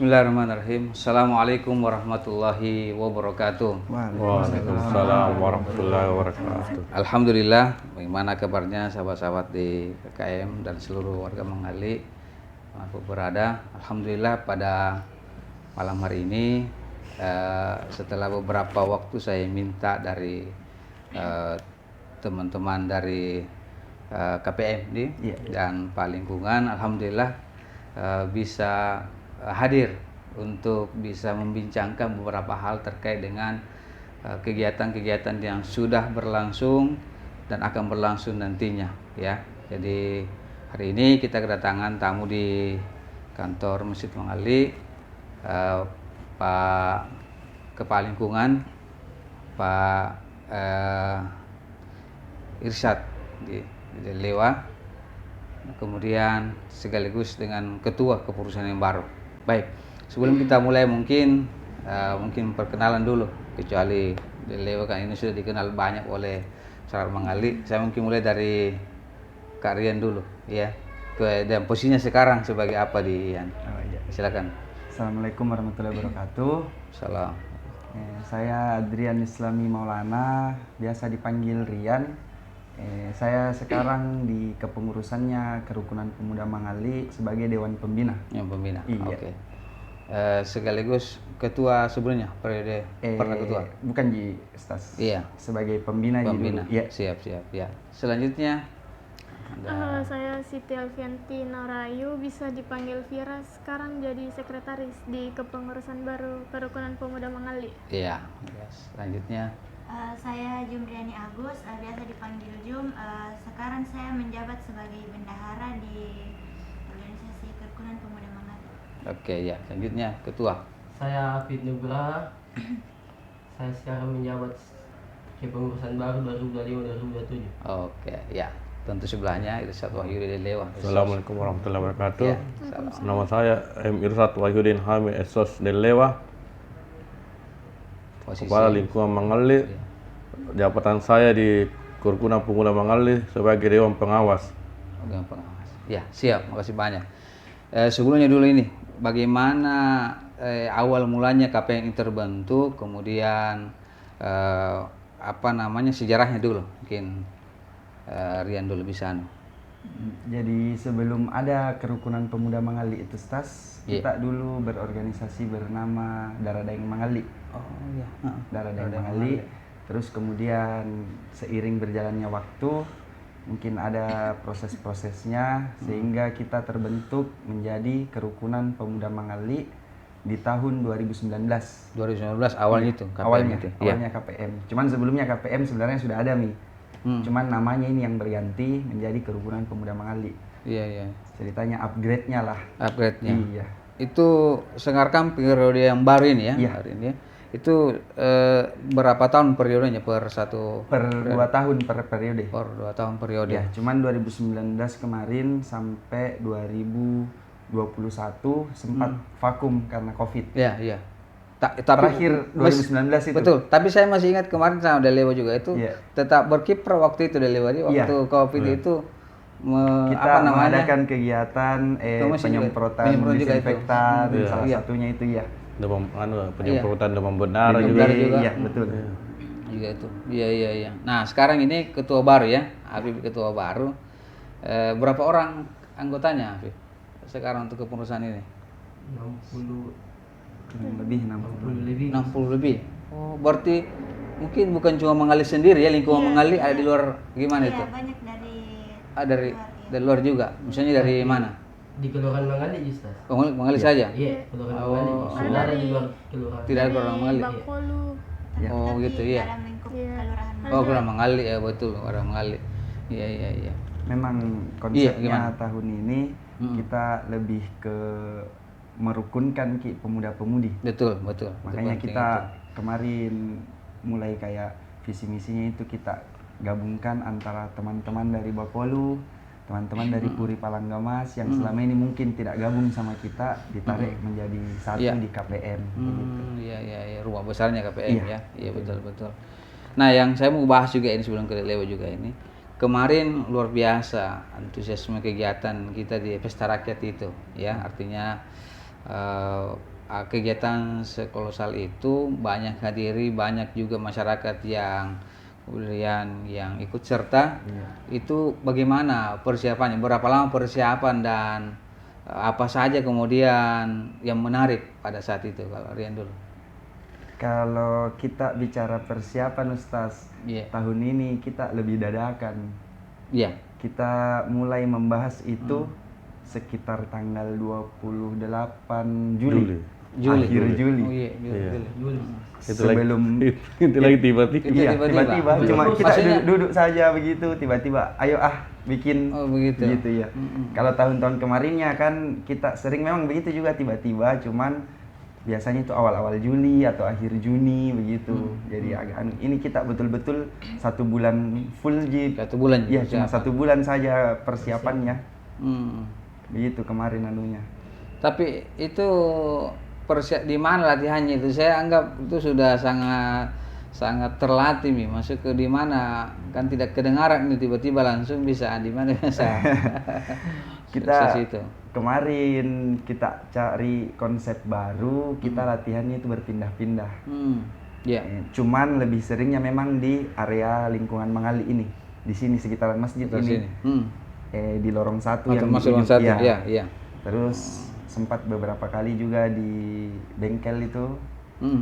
Bismillahirrahmanirrahim. Assalamualaikum warahmatullahi wabarakatuh. Waalaikumsalam warahmatullahi wabarakatuh. Alhamdulillah, bagaimana kabarnya sahabat-sahabat di KKM dan seluruh warga Mangali manapun berada. Alhamdulillah pada malam hari ini setelah beberapa waktu saya minta dari teman-teman dari KPM dan Pak Lingkungan, alhamdulillah bisa hadir untuk bisa membincangkan beberapa hal terkait dengan kegiatan-kegiatan yang sudah berlangsung dan akan berlangsung nantinya ya. Jadi hari ini kita kedatangan tamu di kantor Masjid Mangali, Pak Kepala Lingkungan, Pak Irsyad di Lewa, kemudian sekaligus dengan ketua kepengurusan yang baru. Baik, sebelum kita mulai mungkin perkenalan dulu, kecuali Lewa kan ini sudah dikenal banyak oleh masyarakat Mangali. Saya mungkin mulai dari Kak Rian dulu ya, dan posisinya sekarang sebagai apa di Ian. Silakan. Assalamualaikum warahmatullahi wabarakatuh. Salam. Saya Adrian Islami Maulana, biasa dipanggil Rian. Saya sekarang di kepengurusannya Kerukunan Pemuda Mangali sebagai Dewan Pembina. Yang pembina. Iya. Oke. Sekaligus ketua sebelumnya periode pernah ketua. Bukan di Stas. Iya. Sebagai pembina. Pembina. Iya. Siap. Ya. Selanjutnya Saya Siti Alfianti Narayu, bisa dipanggil Vira, sekarang jadi sekretaris di kepengurusan baru Kerukunan Pemuda Mangali. Iya. Selanjutnya Saya Jumriani Agus, biasa dipanggil Jum. Sekarang saya menjabat sebagai bendahara di organisasi Kerukunan Pemuda Mangali. oke ya. Selanjutnya ketua. Saya Afid Nugraha. Saya sekarang menjabat kepengurusan baru 2025-2027. Oke ya. Tentu sebelahnya Irsyad Wahyudi Lewa. Assalamualaikum warahmatullahi wabarakatuh. Ya, salam. Nama saya M. Irsyad Wahyudin Hamid Esos Delewa, Posisi. Kepala Lingkungan Mangali. Jabatan saya di Kerukunan Pemuda Mangali sebagai Dewan Pengawas. Dewan Pengawas. Ya, siap. Makasih banyak. Sebelumnya dulu ini, bagaimana awal mulanya KPM terbentuk, kemudian sejarahnya dulu. Mungkin Rian dulu bisa. Jadi sebelum ada Kerukunan Pemuda Mangali itu Stas, kita dulu berorganisasi bernama Daradaeng Mangali. Oh iya. Daradaeng Mangali. Terus kemudian seiring berjalannya waktu, mungkin ada proses-prosesnya sehingga kita terbentuk menjadi Kerukunan Pemuda Mangali di tahun 2019. 2019 awalnya itu KPM Awalnya itu. awalnya KPM. Cuman sebelumnya KPM sebenarnya sudah ada Cuman namanya ini yang berganti menjadi Kerukunan Pemuda Mangali. Iya. Ceritanya upgrade-nya lah. Upgrade-nya. Iya. Itu sekarang periode yang baru ini ya. Iya. Hari ini ya. Itu berapa tahun periodenya per satu? Per 2 tahun per periode. Per 2 tahun periode. Ya, cuman 2019 kemarin sampai 2021 sempat vakum karena Covid. Iya. Tapi Terakhir 2019 itu. Betul. Tapi saya masih ingat kemarin sama Delewa juga itu tetap berkiprah waktu itu Delewa waktu Covid itu kita mengadakan kegiatan penyemprotan disinfektan salah satunya itu ya. Penyemprotan demam berdarah juga. Iya, betul. Juga itu. Iya. Nah, sekarang ini ketua baru ya. Habib ketua baru. Berapa orang anggotanya Habib sekarang untuk kepengurusan ini? 60 lebih. Oh, berarti mungkin bukan cuma Mangali sendiri ya, lingkungan Mangali ada di luar gimana itu? Banyak dari Dari luar juga. Misalnya dari mana? Di Kelurahan Mangali Justas. Mangali saja? Iya, Kelurahan Mangali. Sudah ada di luar kelurahan. Tidak ada orang Mangali. Bakolu. Oh gitu ya. Dalam lingkup Kelurahan Mangali. Oh, Kelurahan Mangali ya, betul, orang Mangali. Iya. Memang konsepnya tahun ini kita lebih ke merukunkan pemuda-pemudi. Betul. Makanya kita kemarin mulai kayak visi misinya itu kita gabungkan antara teman-teman dari Bakolu, teman-teman dari Puri Palanggamas yang selama ini mungkin tidak gabung sama kita, ditarik menjadi satu di KPM. Iya, rumah besarnya KPM ya. Iya, betul. Nah, yang saya mau bahas juga ini sebelum ke Lewa juga ini. Kemarin luar biasa antusiasme kegiatan kita di Pesta Rakyat itu ya, artinya kegiatan sekolosal itu banyak hadiri, banyak juga masyarakat yang kemudian yang ikut serta. Itu bagaimana persiapannya? Berapa lama persiapan dan apa saja kemudian yang menarik pada saat itu? Kalau Rian dulu. Kalau kita bicara persiapan Ustaz, Iya. tahun ini kita lebih dadakan. Iya. Kita mulai membahas itu sekitar tanggal 28 Juli. Akhir Juli. Oh iya, Juli. Juli. Itu Sebelum itu lagi tiba-tiba. Iya, tiba-tiba. tiba-tiba. Cuma kita Maksudnya- duduk saja begitu, tiba-tiba, ayo bikin. Oh, begitu. Begitu ya. Kalau tahun-tahun kemarinnya kan kita sering memang begitu juga tiba-tiba, cuman biasanya itu awal-awal Juli atau akhir Juni begitu. Jadi agak ini kita betul-betul 1 bulan full Ji. 1 bulan. Iya, cuma persiapan. 1 bulan saja persiapannya. Hmm. Begitu kemarin anunya. Tapi itu di mana latihannya itu? Saya anggap itu sudah sangat terlatih nih. Masuk ke di mana kan tidak kedengaran nih, tiba-tiba langsung bisa di mana bisa. Kita Sukses itu. kemarin kita cari konsep baru, kita latihannya itu berpindah-pindah. Iya. Cuman lebih seringnya memang di area lingkungan Mangali ini, di sini sekitaran masjid Terus ini. ini. Di lorong 1 Oh, yang termasuk di- yang satu. iya. Iya. Terus sempat beberapa kali juga di bengkel itu,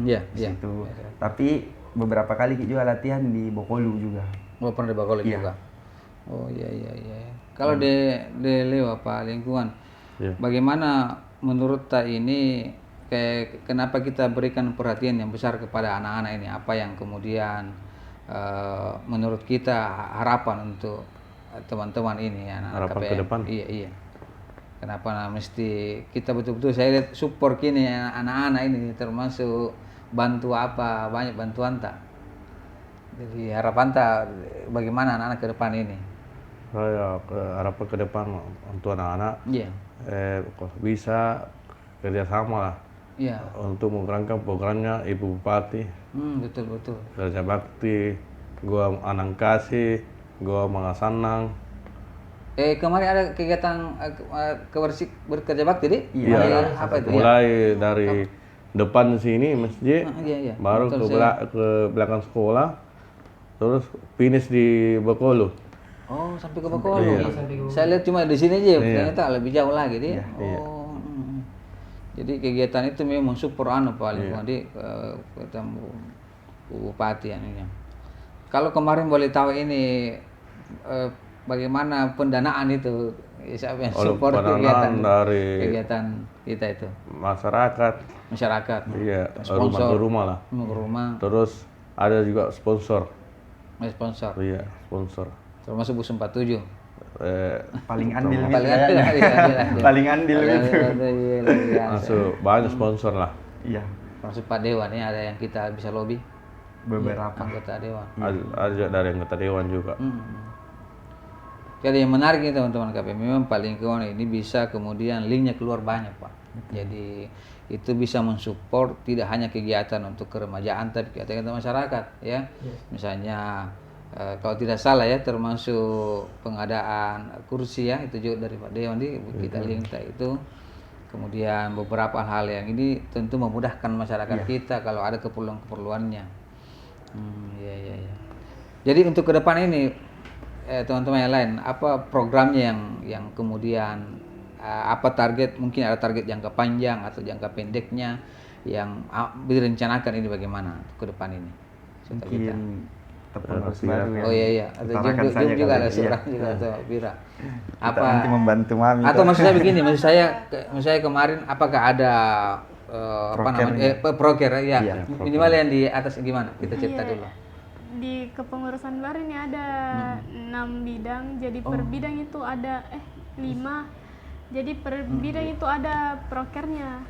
Iya. di Iya. situ. Tapi beberapa kali juga latihan di Bokolu juga. Oh, pernah di Bakolek Iya. juga. Oh iya. Kalau di Lewa Pak lingkungan, Iya. bagaimana menurut Tak ini kenapa kita berikan perhatian yang besar kepada anak-anak ini? Apa yang kemudian menurut kita harapan untuk teman-teman ini anak-anak Harapan ke KPM? depan? Iya. Kenapa mesti kita betul-betul saya lihat support kini anak-anak ini termasuk bantu apa banyak bantuan Tak. Jadi harapan Tak bagaimana anak-anak ke depan ini? Saya harapan ke depan untuk anak-anak Iya. kok bisa kerjasama lah Iya. untuk menggerakkan programnya Ibu Bupati, Betul. Kerja Bakti, gua Anangkasi, gua Mangasanang. Kemarin ada kegiatan berkerja bakti di? Iya. Apa itu? Mulai dari depan sini masjid, Iya. baru Betul, ke belakang sekolah, terus finish di Bokolu. Oh, sampai ke Bakolok. Iya. Saya lihat cuma di sini aja, Iya. ternyata lebih jauh lagi dia. Iya. Oh. Jadi kegiatan itu memang support paling di ketemu Bupati ininya. Kalau kemarin boleh tahu ini bagaimana pendanaan itu? Siapa yang Oleh support pendanaan dari kegiatan kita itu? masyarakat, Masyarakat. iya, Sponsor. rumah lah. Rumah, Terus ada juga sponsor, sponsor. iya sponsor. Termasuk Bus 47. Paling andil gitu Paling kayaknya. andil. Paling andil gitu. Masuk banyak sponsor lah. Iya, Termasuk Pak Dewan ya, ada yang kita bisa lobby. beberapa. Anggota Dewan. Ada juga dari anggota dewan juga. Jadi yang menarik nih teman-teman KPM, memang paling kawan ini bisa kemudian linknya keluar banyak Pak. Jadi itu bisa mensupport tidak hanya kegiatan untuk keremajaan tapi kegiatan masyarakat ya. Misalnya kalau tidak salah ya termasuk pengadaan kursi ya itu juga dari Pak Dewan kita link itu. Kemudian beberapa hal yang ini tentu memudahkan masyarakat kita kalau ada keperluan-keperluannya. Iya. Jadi untuk ke depan ini teman-teman yang lain, apa programnya yang kemudian apa target, mungkin ada target jangka panjang atau jangka pendeknya yang direncanakan ini bagaimana ke depan ini? Mungkin pengurus baru ya. Oh iya, ada Utarakan Jum saja juga kali, ada iya. seorang juga atau Bira. Kita nanti membantu Mami. Atau tuh. maksud saya begini, maksud saya kemarin apakah ada apa namanya proker ya Iya, minimal yang di atas gimana kita cerita Iya. dulu. Di kepengurusan baru ini ada 6 bidang, jadi per bidang itu ada 5. Jadi per bidang itu ada prokernya.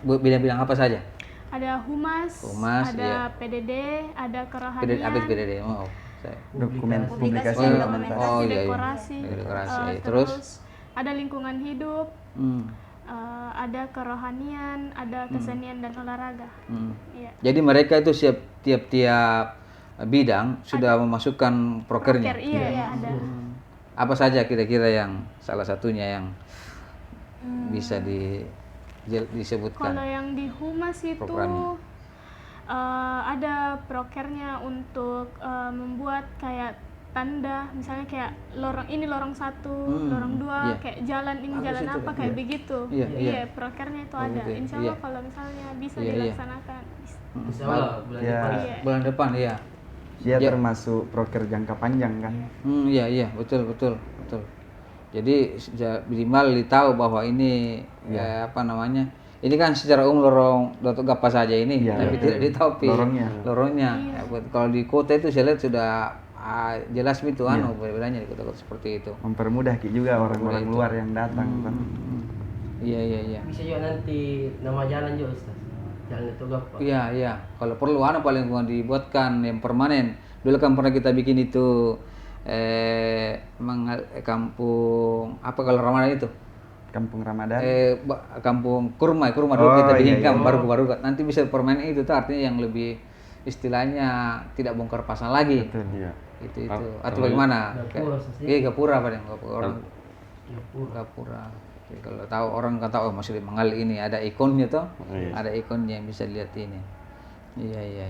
Bidang-bidang apa saja? Ada humas, iya. ada PDD, ada kerohanian, Apa itu PDD? Oh, saya. Dokumen publikasi Oh, dokumentasi. Oh iya. dekorasi, Dekorasi. terus Terus ada lingkungan hidup, hmm. ada kerohanian, ada kesenian dan olahraga. Iya. Jadi mereka itu tiap-tiap bidang sudah memasukkan prokernya. Proker, iya, ada. Apa saja kira-kira yang salah satunya yang bisa disebutkan Kalau yang di humas itu programnya? ada prokernya untuk membuat kayak tanda, misalnya kayak lorong 1, lorong 2, iya. kayak jalan ini Bagus jalan itu, apa Kak. kayak begitu. Iya, iya. Prokernya itu Oh, ada. gitu ya. Insya Allah Iya. kalau misalnya bisa Iya, iya. dilaksanakan. Insya Allah bulan Ya. depan. Iya. bulan depan ya. Dia Ya. termasuk proker jangka panjang kan. Iya betul. Jadi minimal ditahu bahwa ini apa namanya? Ini kan secara umum lorong Datuk Gapa saja ini, Iya, tapi betul. tidak ditahu lorongnya. Iya. Kalau di kota itu saya lihat sudah jelas itu bedanya di kota-kota seperti itu. Mempermudah juga orang-orang itu. luar yang datang kan. Iya. Bisa juga nanti nama jalan juga Ustaz. Jalan itu gampang. Iya. Kalau perlu paling dibuatkan yang permanen. Dulu kan pernah kita bikin itu kampung apa kalau Ramadan itu? Kampung Ramadan. Kampung kurma dulu Oh, kita bikin iya, kan baru nanti bisa permanen itu tuh artinya yang lebih istilahnya tidak bongkar pasang lagi. Betul. Iya. Itu atau bagaimana? Gapura, Ustaz. Iya Gapura apa orang Gapura. Gapura. Jadi kalau tahu orang kan tahu masih Mangali ini ada ikonnya tuh, Iya. ada ikonnya yang bisa dilihat ini. Iya.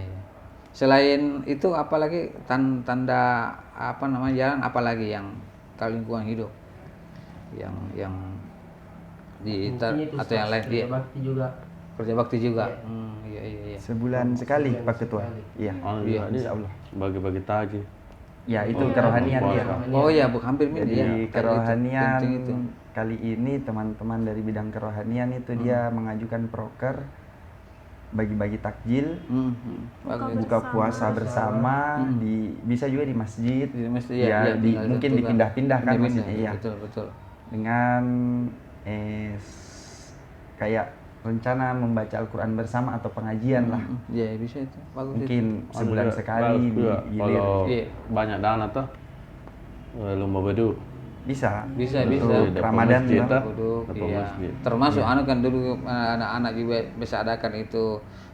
Selain itu apalagi tanda apa namanya jalan apalagi yang kalau lingkungan hidup yang di Mungkin itu, atau yang Ustaz, lain dia kerja bakti juga. kerja bakti juga. Iya. Sebulan sekali Sebulan Pak Ketua. sekali. Iya. Iya, Insya Allah. bagi-bagi tajih. Ya itu kerohanian puasa. dia. Oh iya, hampir mirip Jadi ya. Kayak kerohanian penting itu. kali ini teman-teman dari bidang kerohanian itu dia mengajukan proker bagi-bagi takjil, Bagus. buka puasa bersama bisa juga di masjid. Di masjid, Ya, iya, tinggal mungkin tentukan. dipindah-pindah kan Pindah-pindah, maksudnya, iya. Betul. Dengan kayak rencana membaca Al-Quran bersama atau pengajian lah. Iya, bisa itu. Bagus itu. Mungkin sebulan Ada sekali bagus di juga. gilir. Kalau Iya. banyak dana tuh lomba bedu. Bisa. Bisa. Untuk Di depan Ramadan masjid, lah. ah. Duduk, Depan iya. masjid. Termasuk anu kan dulu anak-anak juga bisa adakan itu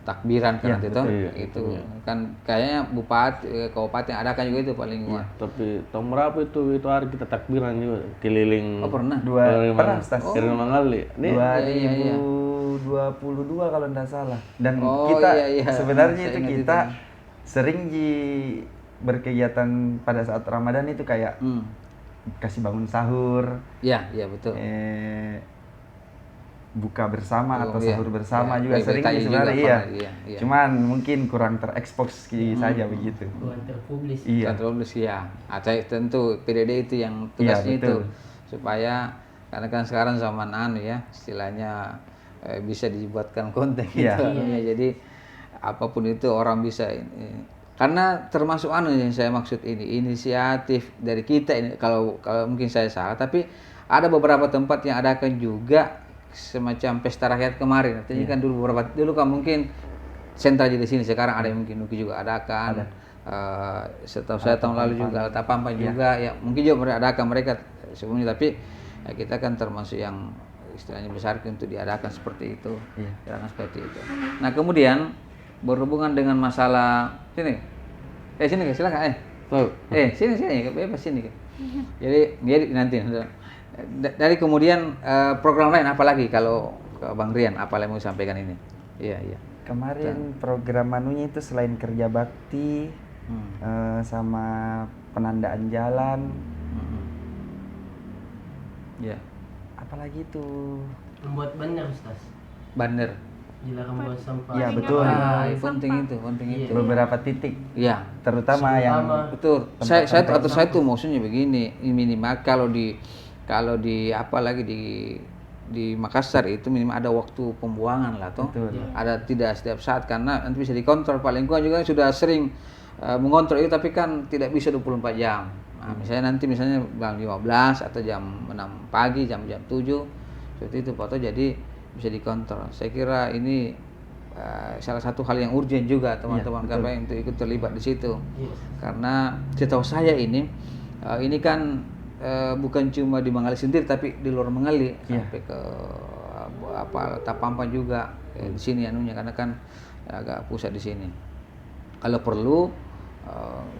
takbiran kan Iya, nanti toh. betul. Itu kan kayaknya bupati kabupaten adakan juga itu paling Iya. Tapi tahun berapa itu hari kita takbiran juga keliling. Oh pernah. Pernah Ustaz. Keliling Mangali. Nih, 2022 kalau tidak salah. Dan Oh, kita iya. sebenarnya Saya itu ingat kita sering berkegiatan pada saat Ramadan itu kayak kasih bangun sahur, Iya betul. buka bersama Oh, atau iya. sahur bersama Iya, juga baik-baik sering aja sebenarnya juga iya. pernah, iya. Cuman mungkin kurang terekspos saja begitu. Bukan terpublis. Iya. Kontrol ya. Tentu PDD itu yang tugasnya Iya, itu betul. supaya karena kan sekarang zaman ya istilahnya bisa dibuatkan konten Iya. gitu. Ya, jadi apapun itu orang bisa ini. Karena termasuk yang saya maksud ini inisiatif dari kita ini kalau mungkin saya salah tapi ada beberapa tempat yang adakan juga semacam pesta rakyat kemarin. Artinya kan dulu kan mungkin sentra di sini sekarang ada yang mungkin Nuki juga adakan. Setahu saya tahun lalu juga Alta Pampa juga ya mungkin juga mereka adakan mereka sebelumnya tapi ya kita kan termasuk yang istilahnya besar untuk diadakan seperti itu. Diadakan seperti itu. Nah, kemudian berhubungan dengan masalah sini. Sini silakan sini bebas sini. Jadi nanti dari kemudian program lain apa lagi kalau ke Bang Rian apa yang mau sampaikan ini? Iya. Kemarin program manunya itu selain kerja bakti sama penandaan jalan. Iya. Apalagi itu? Membuat banner Ustaz. Banner. Dilarang membuang sampah. Iya, betul. Penting itu. Iya. Beberapa titik, Iya. terutama yang Betul. Saya tuh maksudnya begini, minimal kalau di apalagi di Makassar itu minimal ada waktu pembuangan lah toh. Betul. Ada tidak setiap saat karena nanti bisa dikontrol. Pak lingkungan juga sudah sering mengontrol itu tapi kan tidak bisa 24 jam. Nah, misalnya jam 15 atau jam 6 pagi, jam 7 seperti itu Pak toh jadi bisa dikontrol. Saya kira ini salah satu hal yang urgent juga teman-teman KPI untuk ikut terlibat di situ. Karena setahu saya ini kan bukan cuma di Mangali sendiri tapi di luar Mangali sampai ke Tapampan juga di sini anunya karena kan agak pusat di sini. Kalau perlu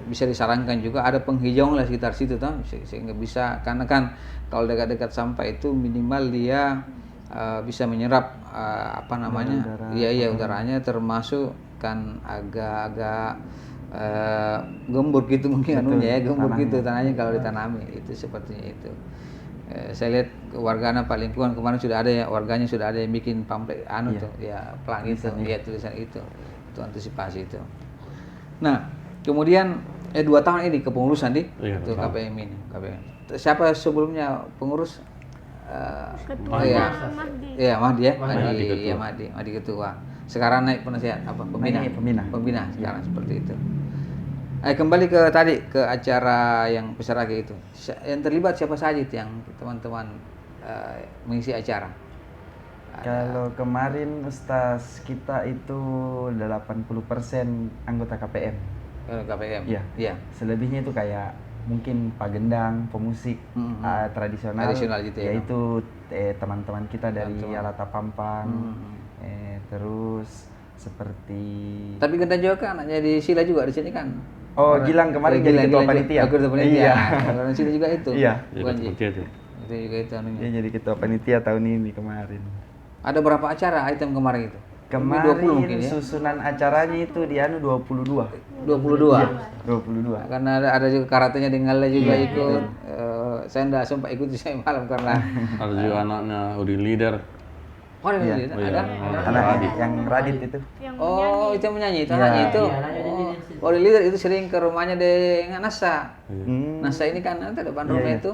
bisa disarankan juga ada penghijauan lah sekitar situ toh sehingga bisa karena kan kalau dekat-dekat sampah itu minimal dia bisa menyerap apa namanya, Udara, iya udaranya, termasuk kan agak-agak gembur gitu mungkin anunya ya, gembur tanahnya. gitu tanahnya kalau ditanami itu sepertinya itu. Saya lihat warga Pak lingkungan kemarin sudah ada ya, warganya sudah ada yang bikin pamflet tuh ya, pelang itu ya, tulisan itu antisipasi itu. Nah kemudian 2 tahun ini kepengurusan di Iya, untuk 2 tahun. KPM ini. Siapa sebelumnya pengurus? Ketua Mahdi. Iya Mahdi ya, Mahdi ketua. ya Mahdi ketua. Sekarang naik penasehat apa pembina? Naik pembina. Pembina sekarang seperti itu. Kembali ke tadi ke acara yang Pesarage itu. Yang terlibat siapa saja itu yang teman-teman mengisi acara? Kalau kemarin Ustaz kita itu 80% anggota KPM. KPM. Iya. Iya. Selebihnya itu kayak mungkin pagendang, pemusik tradisional, Tradisional gitu ya, yaitu teman-teman kita dari Teman-teman. Alata Pampang, terus seperti Tapi Genta juga kan anaknya di Sila juga di sini kan. Gilang kemarin jadi ketua panitia. Ketua panitia. Iya. Orang Sila juga itu. Iya. Bukan Ji? Seperti itu. Itu juga itu anunya. Dia jadi ketua panitia tahun ini kemarin. Ada berapa acara item kemarin itu? Kemarin 20 mungkin ya. susunan acaranya itu di 22. 22. 22. Karena ada juga karatenya di Ngalle juga ikut. Saya enggak sempat ikut saya malam karena Ada juga anaknya Udin Leader. ada Iya. ada. Anak yang Radit itu. Yang Oh, itu yang menyanyi, itu Iya. anaknya itu. Iya, anaknya nyanyi di situ. Oh, leader itu sering ke rumahnya dengan Nasa. Hmm. Nasa ini kan nanti depan Iya, rumah iya. itu.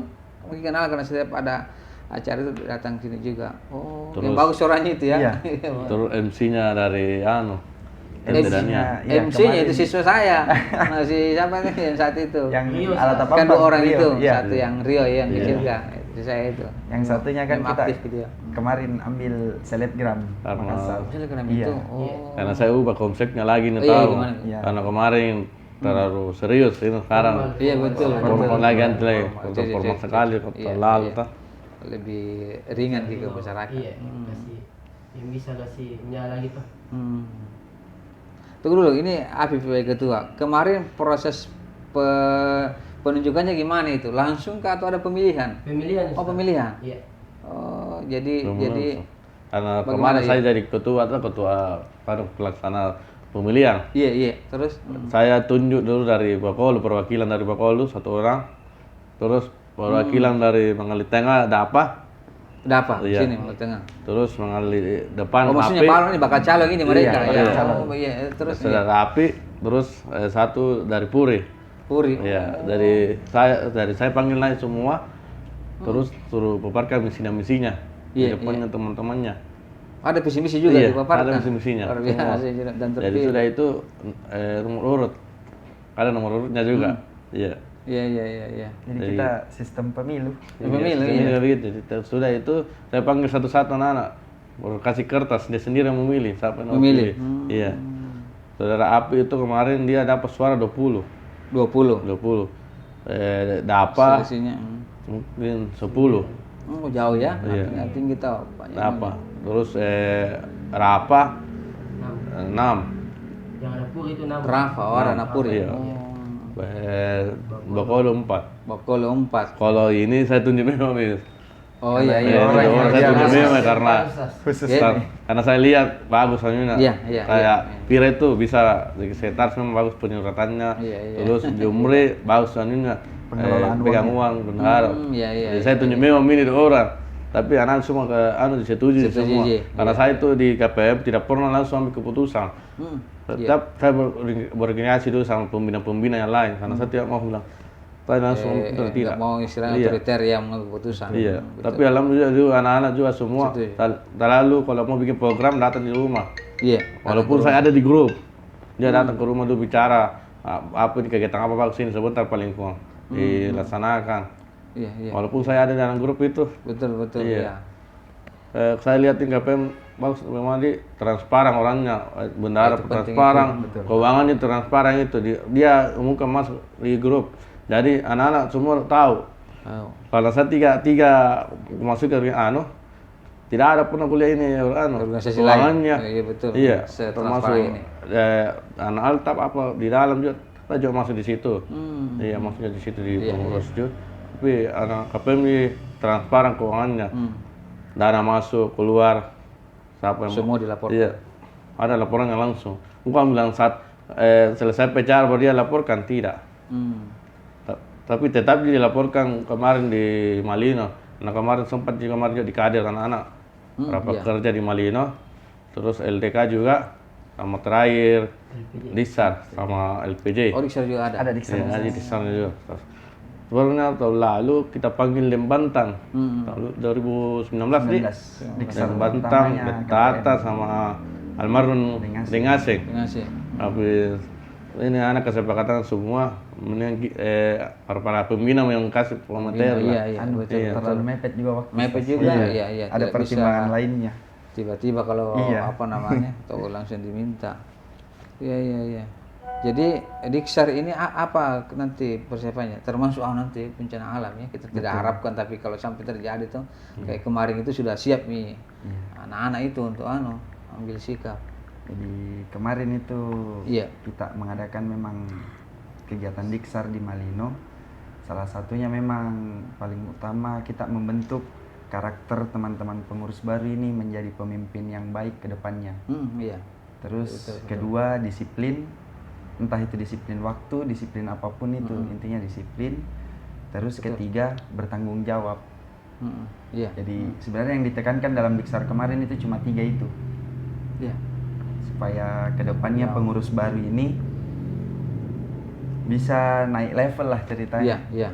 Mungkin kenal karena setiap ada acara itu datang sini juga. Oh, yang Terus- bagus suaranya itu ya. Iya. Terus MC-nya dari MC-nya, Daniel. iya, MC-nya itu kemarin. siswa saya. Nah, si siapa nih yang saat itu? Yang Rio, Alata Kan Pampang. 2 orang Rio, itu, iya. satu yang Rio yang Iya. kecil kan. Itu saya itu. Yang satunya kan Yang kita aktif gitu ya. kemarin ambil selebgram Karena- Makassar. Telegram Iya. itu. Oh. Karena saya ubah konsepnya lagi nih Oh, iya, tahu. gimana? Iya. Karena kemarin terlalu serius ini sekarang. Iya betul. Formal lagi ganti lagi. Jadi, Formal jadi, sekali iya, terlalu iya. tah. Lebih ringan gitu masyarakat. Iya, kasih yang bisa kasih nyala gitu. Tunggu dulu, ini Afif sebagai ketua. Kemarin proses penunjukannya gimana itu? Langsung kah atau ada pemilihan? Pemilihan. Oh, Ustaz. pemilihan. Iya. Oh, jadi Karena bagaimana kemarin saya ya? jadi ketua pelaksana pemilihan. Iya. Terus Saya tunjuk dulu dari Bakolu, perwakilan dari Bakolu 1 orang. Terus perwakilan dari Mangali Tengah ada apa? udah apa? Iya. Sini Mangali Tengah. Terus Mangali Depan Oh, maksudnya HP. Pak ini bakal calon ini mereka Iya, ya. bakal calon. Oh, iya, terus Saudara Api, terus 1 dari Puri. Puri. Ya, dari saya panggil naik semua. Terus suruh paparkan misinya Iya, di depannya teman-temannya. Ada visi misi juga Iya, dipaparkan. ada visi-misinya. Luar biasa dan Jadi terpilih. sudah itu nomor urut. Ada nomor urutnya juga. Iya. Iya. Jadi kita sistem pemilu. Pemilu, Iya, begitu. Jadi, sudah itu saya panggil satu-satu anak-anak. Baru kasih kertas, dia sendiri yang memilih siapa yang mau Memilih. pilih. Iya. Saudara Api itu kemarin dia dapat suara 20. 20. Dapa Seleksinya. mungkin 10. Oh, jauh ya. Iya. Artinya tinggi tau. Banyak. Dapa. Terus Rapa 6. Yang ada puri itu nama. Rafa, orang Napuri. Iya. Bakolo 4. Bokolo 4. Kalau ini saya tunjuk memang Miss. Oh iya. Iya, orangnya saya tunjuk dia memang karena Khusus Iya. karena saya lihat bagus Amina. Iya, Kayak Pira itu bisa di sekitar memang bagus penyuratannya. Iya. Terus Jumri bagus Amina. Pengelolaan Pegang uang benar. Iya. Jadi saya tunjuk memang ini orang. Tapi anak semua disetujui Setuju, semua. iya. Karena saya itu di KPM tidak pernah langsung ambil keputusan. Tetap saya berkoordinasi dulu sama pembina-pembina yang lain. Karena saya tidak mau bilang, saya langsung tidak. Tidak mau istilahnya Iya. otoriter yang mengambil keputusan. Iya, tapi alhamdulillah juga anak-anak juga semua Setuju. terlalu kalau mau bikin program datang di rumah. Iya. Walaupun saya ada di grup, dia datang ke rumah dulu bicara apa ini kegiatan apa bagus ini sebentar paling kurang dilaksanakan. Iya. Walaupun saya ada dalam grup itu, Betul. Iya. Iya. saya lihat di KPM bagus memang di transparan orangnya, bendahara transparan, keuangannya transparan itu dia umumkan masuk di grup. Jadi anak-anak semua tahu. Oh. Kalau saya tiga masuk ke tidak ada pernah kuliah ini Organisasi keuangannya. lain. Iya, betul. Iya, Setransparan termasuk ini. anak altap apa di dalam juga, saya juga masuk di situ. Iya, masuknya di situ di pengurus juga. Tapi anak KPM ini transparan keuangannya. dana masuk keluar, siapa yang Semua dilaporkan. Iya, ada laporannya langsung. Bukan bilang saat selesai PCR baru dia laporkan, tidak. Tapi tetap dia dilaporkan kemarin di Malino. Nah kemarin sempat juga kemarin di Kader anak-anak berapa kerja di Malino, terus LDK juga, sama terakhir Disar sama LPJ. Oh, Diksar juga ada. Ada di sana. Ada di sana juga. Sebenarnya tahun lalu kita panggil Lembantang, tahun 2019 nih. Diksar Lembantang, utamanya Betata sama almarhum Dengaseng. Ngasih. Habis ini anak kesepakatan semua para pembina yang kasih komentar lah. Iya, Anu, betul. terlalu mepet juga waktu. Mepet juga, iya. Ada Tidak pertimbangan bisa lainnya. tiba-tiba kalau Iya. apa namanya, atau langsung diminta. Iya. Jadi Diksar ini apa nanti persiapannya? Termasuk nanti bencana alam ya. Kita tidak harapkan, tapi kalau sampai terjadi tuh kayak kemarin itu sudah siap nih anak-anak itu untuk ambil sikap. Jadi kemarin itu Iya. kita mengadakan memang kegiatan Diksar di Malino. Salah satunya memang paling utama kita membentuk karakter teman-teman pengurus baru ini menjadi pemimpin yang baik ke depannya. Iya. Terus kedua disiplin, entah itu disiplin waktu, disiplin apapun itu, intinya disiplin. Terus ketiga bertanggung jawab. Iya. Jadi sebenarnya yang ditekankan dalam Diksar kemarin itu cuma 3 itu. Iya. Supaya kedepannya pengurus baru ini bisa naik level lah ceritanya. Iya.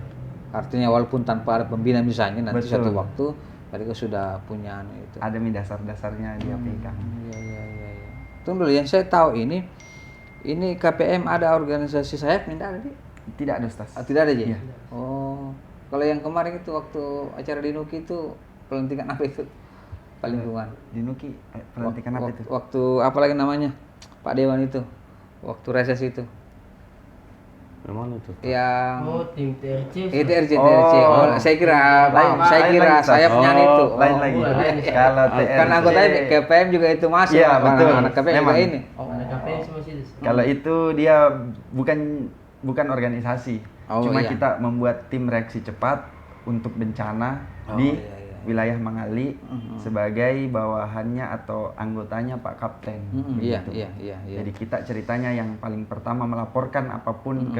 Artinya walaupun tanpa ada pembina misalnya nanti Betul. suatu waktu mereka sudah punya itu. Ada nih dasar-dasarnya dia pegang. Iya. Tunggu dulu, yang saya tahu ini KPM ada organisasi sayap tidak ada, Di? Tidak ada, Ustaz. Tidak ada, Ji? Iya. Oh. Kalau yang kemarin itu waktu acara di Nuki itu pelantikan apa itu? Paling lingkungan. Di Nuki pelantikan apa itu? Waktu apa lagi namanya? Pak Dewan itu. Waktu reses itu. Yang mana itu? Yang Oh, tim TRC. TRC. Oh. Saya kira Lain lagi, Ustaz. sayapnya itu. Lain lagi. Kalau TRC. Kan anggotanya KPM juga itu masuk. Iya, betul. Anak KPM juga Memang. ini. Oh, ada KPM semua sih. Kalau itu dia bukan organisasi. Oh, Cuma iya. kita membuat tim reaksi cepat untuk bencana di wilayah Mangali sebagai bawahannya atau anggotanya Pak Kapten. Iya. Jadi kita ceritanya yang paling pertama melaporkan apapun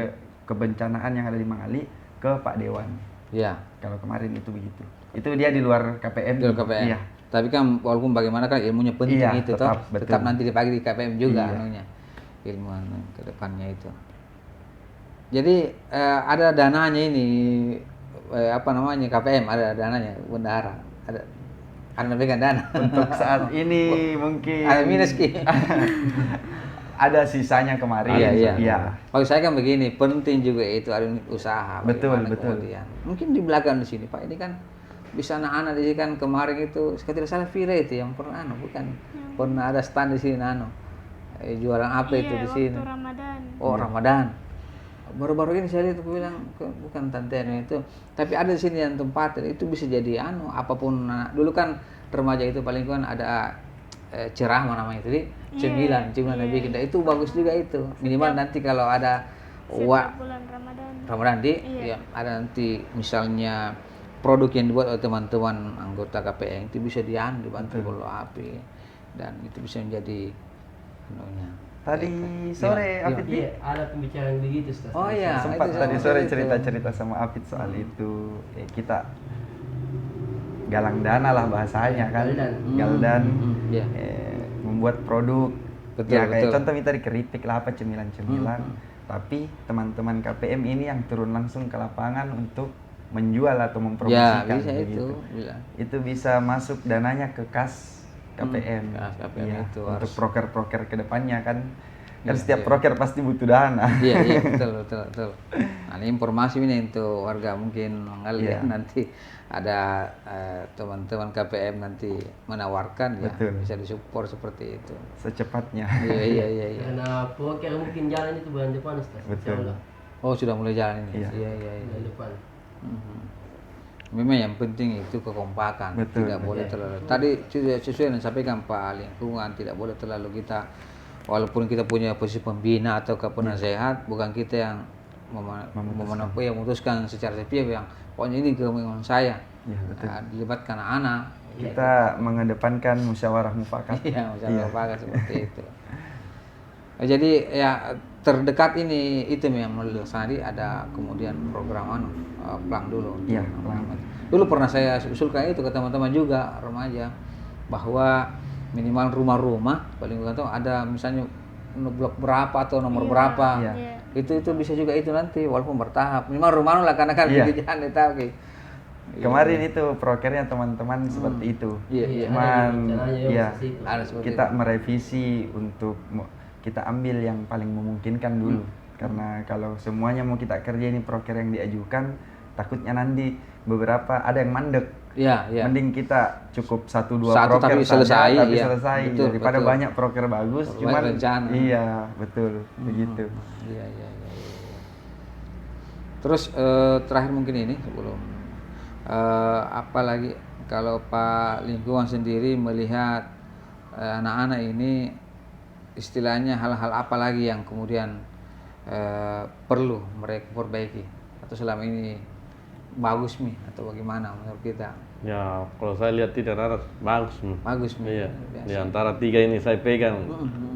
kebencanaan yang ada di Mangali ke Pak Dewan. Iya. Kalau kemarin itu begitu. Itu dia di luar KPM. Di KPM. Iya. Tapi kan walaupun bagaimana kan ilmunya penting Iya, itu tetap, toh. betul. Tetap nanti dipakai di KPM juga Iya. anunya. Ilmu ke depannya itu. Jadi ada dananya ini apa namanya KPM, ada dananya bendahara. Ada pegang dana. Untuk saat ini mungkin Ada minus Ki. ada sisanya kemarin. Iya. Maksud saya kan begini, penting juga itu ada unit usaha. Betul, bagaimana betul. kemudian. Mungkin di belakang di sini Pak, ini kan bisa anak-anak di sini kan kemarin itu, saya tidak salah Vira itu yang pernah pernah ada stand di sini jualan apa itu di sini. Waktu Ramadan. Oh, Ramadan. Baru-baru ini saya lihat bilang bukan Tante Eno itu, tapi ada di sini yang tempatin itu bisa jadi apapun. Dulu kan remaja itu paling kan ada ceramah namanya itu, cemilan dibikin. Itu bagus juga itu. Minimal nanti kalau ada Setiap bulan Ramadan. ya ada nanti misalnya produk yang dibuat oleh teman-teman anggota KPM itu bisa dibantu bola api dan itu bisa menjadi anunya. Tadi sore Afid Iya, ada pembicaraan begitu, Ustaz. Oh iya, sempat itu tadi sama sore itu. cerita-cerita sama Afid soal itu. Kita galang dana lah bahasanya kan. Galdan. Iya. Membuat produk. Betul, Ya kayak betul. contoh tadi keripik lah apa cemilan-cemilan. Tapi teman-teman KPM ini yang turun langsung ke lapangan untuk menjual atau Ya, mempromosikan bisa begitu. itu. Bisa. Itu bisa masuk dananya ke kas KPM. Kas KPM Iya, itu untuk harus- proker-proker ke depannya kan. Kan Iya, setiap iya. proker pasti butuh dana. Iya, betul. Nah, ini informasi ini untuk warga mungkin mengalir Iya. nanti ada teman-teman KPM nanti menawarkan ya Betul. bisa disupport seperti itu. Secepatnya. Iya. Karena poker mungkin jalan itu bulan depan, Ustaz. Betul. Insyaallah. Oh, sudah mulai jalan ini. Iya. Bulan depan. Memang yang penting itu kekompakan, Betul, tidak boleh betul. terlalu. Tadi sudah sesuai yang disampaikan Pak Lingkungan, tidak boleh terlalu kita, walaupun kita punya posisi pembina atau penasehat, bukan kita yang memutuskan secara sepihak yang pokoknya ini kemauan saya. Iya, betul. Dilibatkan anak-anak. Kita mengedepankan musyawarah mufakat. Iya, musyawarah mufakat seperti itu. Jadi ya terdekat ini itu yang mau dilaksanakan ada kemudian program plang dulu. Iya, plang. Dulu pernah saya usulkan itu ke teman-teman juga remaja bahwa minimal rumah-rumah paling tahu ada misalnya blok berapa atau nomor berapa. Iya. Itu bisa juga itu nanti walaupun bertahap. Minimal rumah lah karena kan Iya. jangan tahu. Kemarin itu prokernya teman-teman seperti itu. Iya. Cuman ya Ada seperti kita merevisi untuk kita ambil yang paling memungkinkan dulu. Karena kalau semuanya mau kita kerja ini proker yang diajukan, takutnya nanti beberapa ada yang mandek. Iya. Mending kita cukup 1-2 Satu proker tapi saja, selesai, tapi iya. selesai. Betul, Daripada betul. banyak proker bagus, Banyak cuman rencana. iya betul begitu. Iya. Terus terakhir mungkin ini sebelum apalagi kalau Pak Lingkungan sendiri melihat anak-anak ini istilahnya hal-hal apa lagi yang kemudian perlu mereka perbaiki atau selama ini bagus nih atau bagaimana menurut kita? Ya, kalau saya lihat tidak ada bagus. Bagus nih. Iya. Di antara 3 ini saya pegang.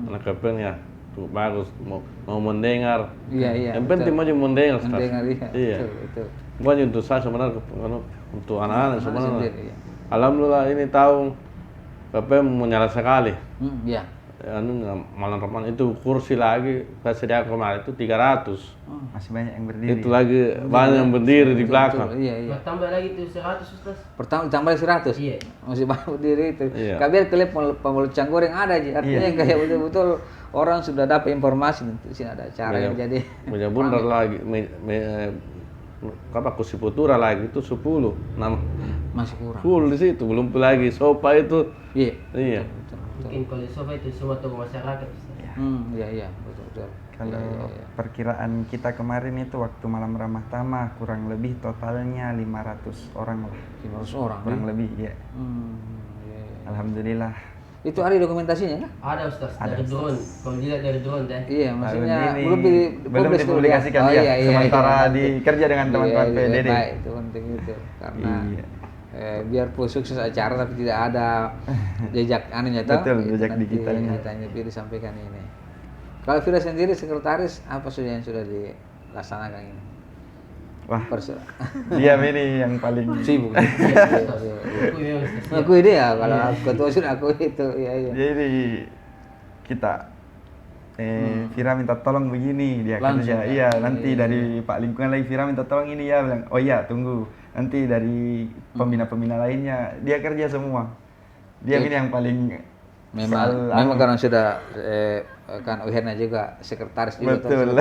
Anak KPN ya cukup bagus. Mau mendengar. Iya. Yang penting maju mendengar. Stas. Mendengar, iya. Betul. Bukan untuk saya sebenarnya, untuk anak-anak sebenarnya. sendiri, iya. Alhamdulillah ini tahun KPN menyala sekali. Iya. Malam Ramadan itu kursi lagi saya sediakan kemarin itu 300. Masih banyak yang berdiri. Itu lagi banyak yang berdiri di belakang. Betul, iya. Nah, tambah lagi itu 100 Ustaz. Pertama ditambah 100. Iya. Masih banyak berdiri itu. Iya. Biar kelihatan pemulut goreng ada aja. Artinya kayak betul-betul orang sudah dapat informasi nanti sini ada acara yang jadi. Punya bundar lagi kursi putura lagi itu 10. Masih kurang. Full di situ, belum lagi sofa itu. Iya. Iya. Mungkin kalau di sofa itu semua toko masyarakat Ustaz. Iya, betul. Kalau Iya. perkiraan kita kemarin itu waktu malam ramah tamah kurang lebih totalnya 500 orang lah. 500 orang. Kurang lebih ya. Iya. Alhamdulillah. Itu ada dokumentasinya kan? Ada Ustaz dari drone. Kalau dilihat dari drone deh. Iya, maksudnya Tahun ini publis belum dulu dipublikasikan ya. dia. Sementara dikerja dengan teman-teman Iya, PDD. baik, itu penting itu karena Iya. biarpun sukses acara tapi tidak ada jejak anunya toh. Betul, Itu jejak nanti digitalnya. Ditanya disampaikan ini. Kalau Fira sendiri sekretaris apa saja yang sudah dilaksanakan ini? Wah, Perso. dia ini yang paling Sibuk. Aku memang Ustaz. Aku ide ya kalau aku ketua sudah aku itu. Iya. Jadi kita Vira minta tolong begini dia Langsung, kerja. ya? Iya, nanti dari Pak Lingkungan lagi Vira minta tolong ini ya bilang. Oh iya, tunggu. Nanti dari pembina-pembina lainnya dia kerja semua. Dia ini yang paling Memang karena sudah kan Uherna juga sekretaris juga. Betul.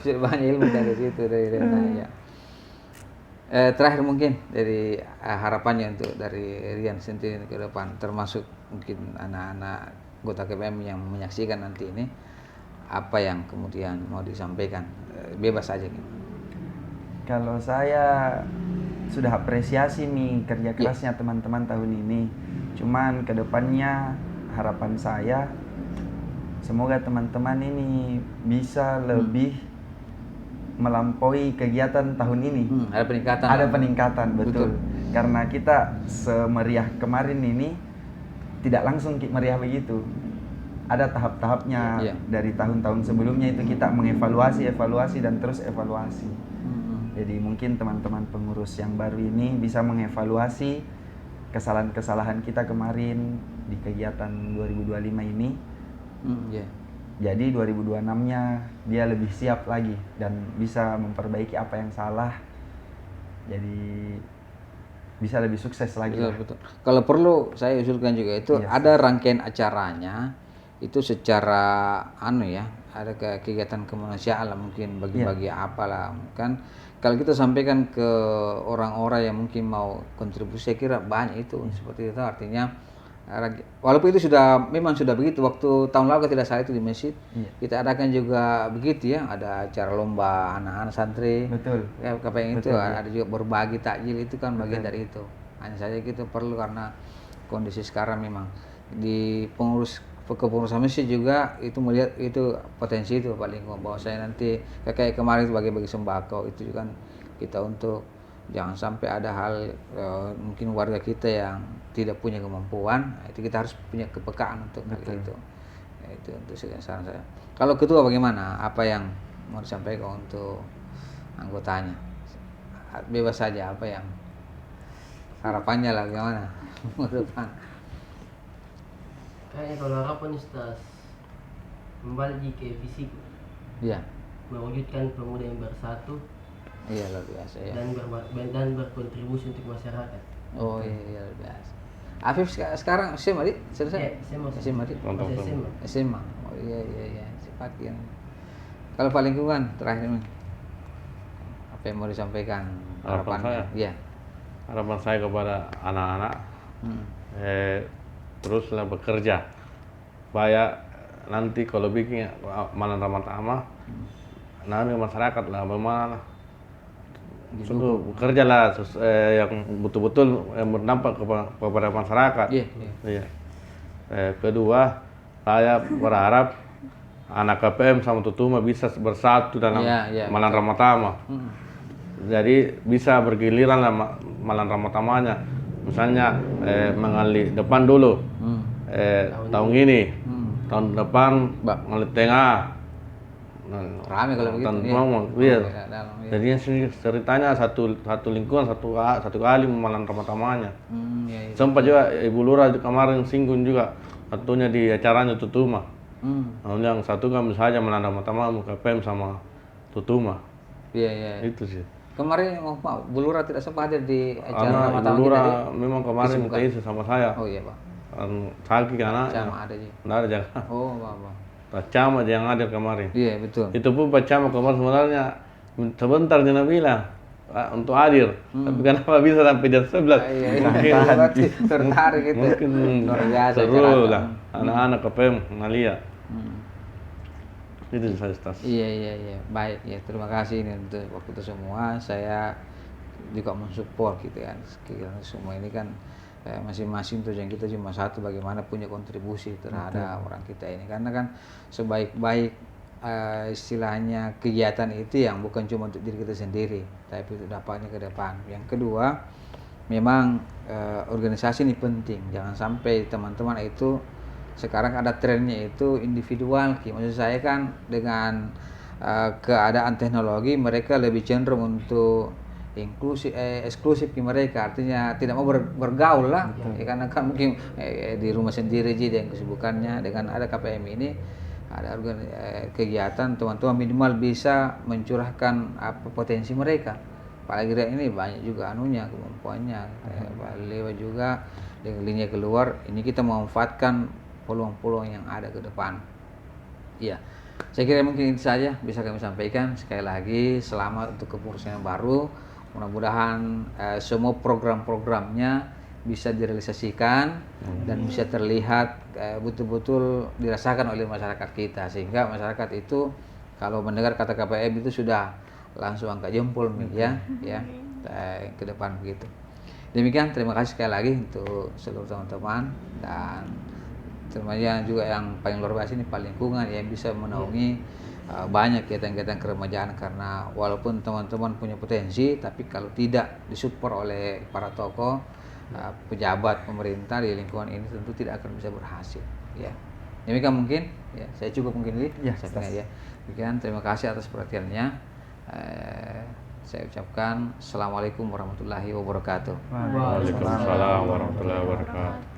Sudah banyak ilmu dari situ dari Rena ya. Terakhir mungkin dari harapannya untuk dari Rian sendiri ke depan termasuk mungkin anak-anak anggota KPM yang menyaksikan nanti ini apa yang kemudian mau disampaikan bebas aja gitu. Kalau saya sudah apresiasi nih kerja kerasnya teman-teman tahun ini. Cuman kedepannya harapan saya semoga teman-teman ini bisa lebih melampaui kegiatan tahun ini. Ada peningkatan. Ada peningkatan, betul. Karena kita semeriah kemarin ini tidak langsung meriah begitu. Ada tahap-tahapnya. Iya. Dari tahun-tahun sebelumnya itu kita mengevaluasi, evaluasi dan terus evaluasi. Jadi mungkin teman-teman pengurus yang baru ini bisa mengevaluasi kesalahan-kesalahan kita kemarin di kegiatan 2025 ini. Jadi 2026-nya dia lebih siap lagi dan bisa memperbaiki apa yang salah. Jadi bisa lebih sukses lagi. Betul. Kalau perlu saya usulkan juga itu ada rangkaian acaranya itu secara ada kegiatan kemanusiaan lah mungkin bagi-bagi apalah kan. Kalau kita sampaikan ke orang-orang yang mungkin mau kontribusi, saya kira banyak itu seperti itu. Artinya, walaupun itu memang sudah begitu. Waktu tahun lalu tidak salah itu di masjid, kita adakan juga begitu ya. Ada acara lomba anak-anak santri. Betul. Ya, kepengen itu ada juga berbagi takjil itu kan bagian dari itu. Hanya saja kita perlu karena kondisi sekarang memang di pengurus kepengurusan masjid juga itu melihat itu potensi itu Pak Lingkungan, bahwa saya nanti kayak kemarin itu bagi-bagi sembako itu juga kan kita untuk jangan sampai ada hal mungkin warga kita yang tidak punya kemampuan, itu kita harus punya kepekaan untuk hal itu. Ya, itu untuk saran saya. Kalau ketua bagaimana? Apa yang mau disampaikan untuk anggotanya? Bebas saja, apa yang harapannya lah gimana ke depan? Kayaknya kalau harapan Ustaz kembali ke fisik, Iya. mewujudkan pemuda yang bersatu Iya, luar biasa ya. dan berkontribusi untuk masyarakat. Oh iya, luar biasa. Afif sekarang SMA di selesai? Ya, SMA. SMA di? Masih SMA. SMA. Oh iya. Cepat ya. Kalau Pak Lingkungan terakhir nih, apa yang mau disampaikan? Harapan saya? Iya. Harapan saya kepada anak-anak teruslah bekerja supaya nanti kalau bikin malam Ramadhan nanti masyarakat lah bagaimana sungguh bekerjalah yang betul-betul berdampak kepada masyarakat. Iya. Kedua, saya berharap anak KPM sama Tutuma bisa bersatu dalam malam Ramadhan. Jadi bisa bergiliran lah malam Ramadhannya. Misalnya mengalir depan dulu tahun ini, tahun depan mengalir tengah. Rame kalau begitu. Iya. Jadi ceritanya satu lingkungan satu kali malam Ramadhannya. Sempat juga Ibu Lurah kemarin singgung juga satunya di acaranya Tutuma. Yang satu kan saja malam Ramadhan KPM sama Tutuma. Iya. Itu sih. Kemarin Pak Bu Lurah tidak sempat hadir di acara Ibu Lurah memang kemarin minta isi sama saya. Oh iya Pak. Sakit karena Cama ada sih. Nggak ada jaga. Oh Pak. Pak Camat yang hadir kemarin. Iya betul. Itu pun Pak Camat kemarin sebenarnya sebentar dia bilang untuk hadir. Tapi kenapa bisa sampai jam 11? Mungkin tertarik gitu. Mungkin seru lah. Anak-anak KPM ngeliat. Itu saya Stas. Iya. Baik ya, terima kasih ini untuk waktu itu semua. Saya juga mensupport gitu kan. Semua ini kan masing-masing tujuan kita cuma satu, bagaimana punya kontribusi terhadap orang kita ini. Karena kan sebaik-baik istilahnya kegiatan itu yang bukan cuma untuk diri kita sendiri, tapi untuk dampaknya ke depan. Yang kedua, memang organisasi ini penting. Jangan sampai teman-teman itu sekarang ada trennya itu individual. Maksud saya kan dengan keadaan teknologi mereka lebih cenderung untuk eksklusif ke mereka, artinya tidak mau bergaul lah ya, karena kan mungkin di rumah sendiri aja yang kesibukannya. Dengan ada KPM ini ada kegiatan teman-teman minimal bisa mencurahkan apa potensi mereka. Apalagi ini banyak juga kemampuannya. Pak Lewa juga dengan lini keluar ini kita memanfaatkan peluang-peluang yang ada ke depan. Iya, saya kira mungkin itu saja bisa kami sampaikan. Sekali lagi selamat untuk kepengurusan yang baru. Mudah-mudahan semua program-programnya bisa direalisasikan dan bisa terlihat betul-betul dirasakan oleh masyarakat kita, sehingga masyarakat itu kalau mendengar kata KPM itu sudah langsung angkat jempol ya ke depan begitu. Demikian, terima kasih sekali lagi untuk seluruh teman-teman, dan termasuk juga yang paling luar biasa ini Pak Lingkungan yang bisa menaungi banyak kegiatan-kegiatan keremajaan. Karena walaupun teman-teman punya potensi, tapi kalau tidak disupport oleh para tokoh, pejabat pemerintah di lingkungan ini tentu tidak akan bisa berhasil. Ya, demikian mungkin. Ya, saya cukup mungkin ini. Demikian, terima kasih atas perhatiannya. Saya ucapkan Assalamualaikum warahmatullahi wabarakatuh. Waalaikumsalam warahmatullahi wabarakatuh.